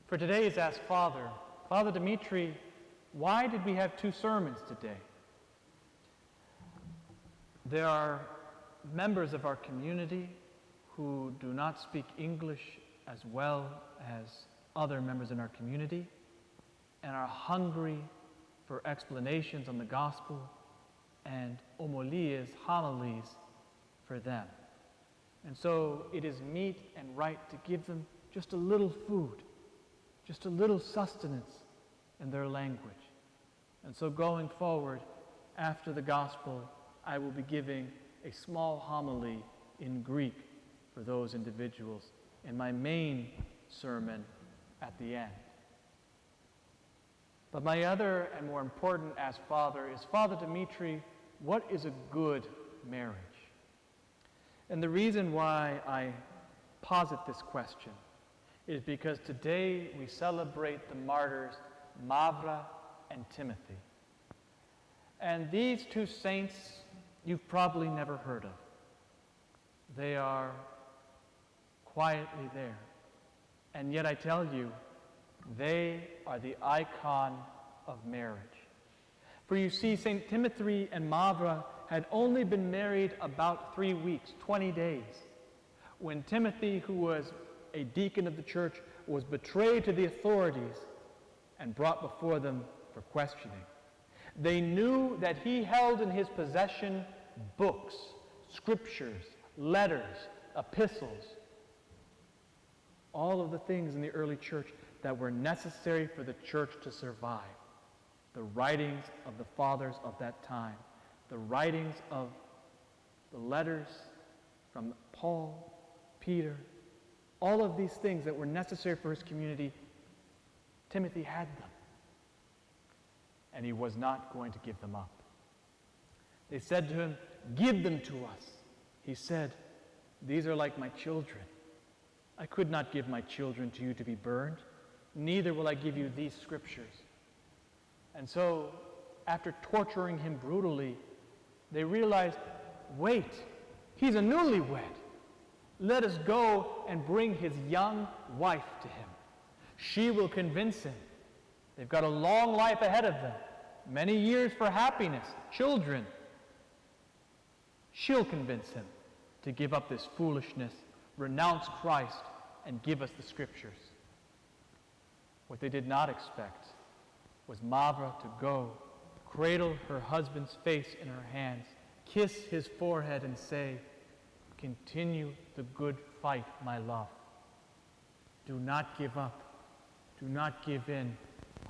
For today's Ask Father, Father Dimitri, why did we have two sermons today? There are members of our community who do not speak English as well as other members in our community and are hungry for explanations on the gospel and homilies for them. And so it is meet and right to give them just a little food, just a little sustenance in their language. And so going forward, after the gospel, I will be giving a small homily in Greek for those individuals in my main sermon at the end. But my other and more important Ask Father is, Father Dimitri, what is a good marriage? And the reason why I posit this question is because today we celebrate the martyrs Mavra and Timothy. And these two saints you've probably never heard of. They are quietly there. And yet I tell you, they are the icon of marriage. For you see, St. Timothy and Mavra had only been married about 3 weeks, 20 days, when Timothy, who was a deacon of the church, was betrayed to the authorities and brought before them for questioning. They knew that he held in his possession books, scriptures, letters, epistles, all of the things in the early church that were necessary for the church to survive. The writings of the fathers of that time, the writings of the letters from Paul, Peter, all of these things that were necessary for his community, Timothy had them. And he was not going to give them up. They said to him, "Give them to us." He said, "These are like my children. I could not give my children to you to be burned. Neither will I give you these scriptures." And so, after torturing him brutally, they realized, wait, he's a newlywed. Let us go and bring his young wife to him. She will convince him. They've got a long life ahead of them, many years for happiness, children. She'll convince him to give up this foolishness, renounce Christ, and give us the scriptures. What they did not expect was Mavra to go, cradle her husband's face in her hands, kiss his forehead and say, "Continue the good fight, my love. Do not give up. Do not give in.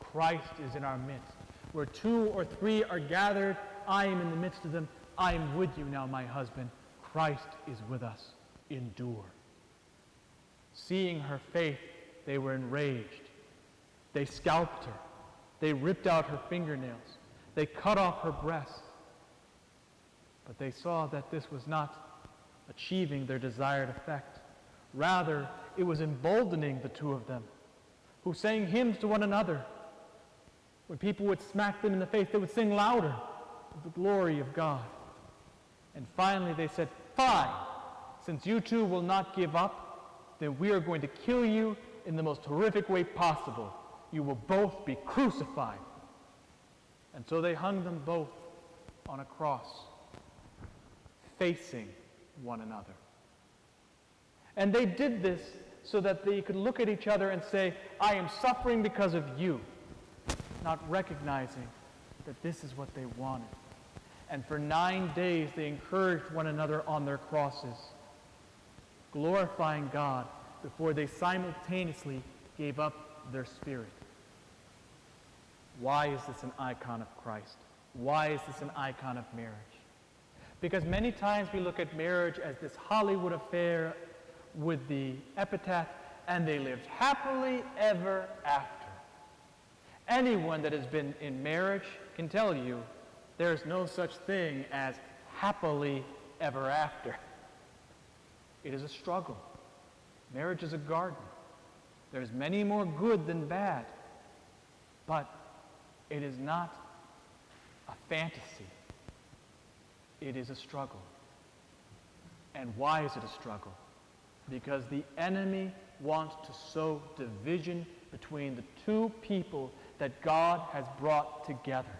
Christ is in our midst. Where 2 or 3 are gathered, I am in the midst of them. I am with you now, my husband. Christ is with us. Endure." Seeing her faith, they were enraged. They scalped her. They ripped out her fingernails. They cut off her breasts. But they saw that this was not achieving their desired effect. Rather, it was emboldening the two of them, who sang hymns to one another. When people would smack them in the face, they would sing louder of the glory of God. And finally they said, "Fine, since you two will not give up, then we are going to kill you in the most horrific way possible. You will both be crucified." And so they hung them both on a cross, facing one another. And they did this so that they could look at each other and say, "I am suffering because of you," not recognizing that this is what they wanted. And for 9 days they encouraged one another on their crosses, glorifying God before they simultaneously gave up their spirit. Why is this an icon of Christ? Why is this an icon of marriage? Because many times we look at marriage as this Hollywood affair with the epitaph, "and they lived happily ever after." Anyone that has been in marriage can tell you there's no such thing as happily ever after. It is a struggle. Marriage is a garden. There's many more good than bad, but it is not a fantasy. It is a struggle. And why is it a struggle? Because the enemy wants to sow division between the two people that God has brought together.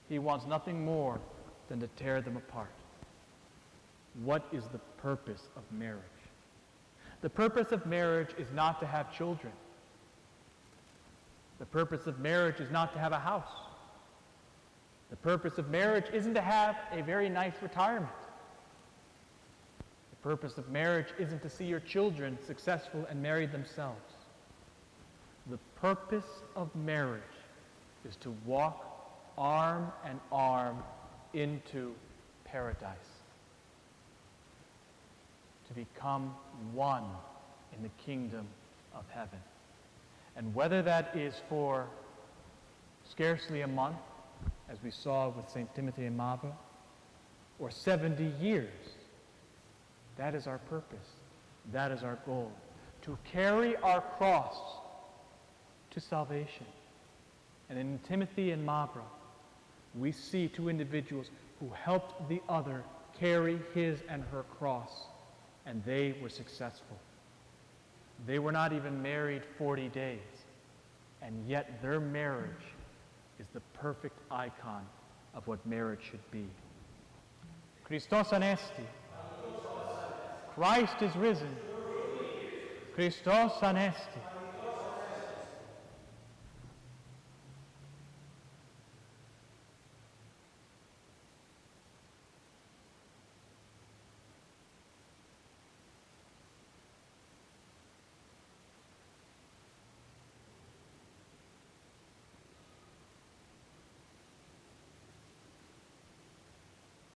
He wants nothing more than to tear them apart. What is the purpose of marriage? The purpose of marriage is not to have children. The purpose of marriage is not to have a house. The purpose of marriage isn't to have a very nice retirement. The purpose of marriage isn't to see your children successful and married themselves. The purpose of marriage is to walk arm in arm into paradise. To become one in the kingdom of heaven. And whether that is for scarcely a month, as we saw with St. Timothy and Mavra, or 70 years, that is our purpose. That is our goal. To carry our cross to salvation. And in Timothy and Mavra, we see two individuals who helped the other carry his and her cross, and they were successful. They were not even married 40 days, and yet their marriage is the perfect icon of what marriage should be. Christos anesti. Christ is risen. Christos anesti.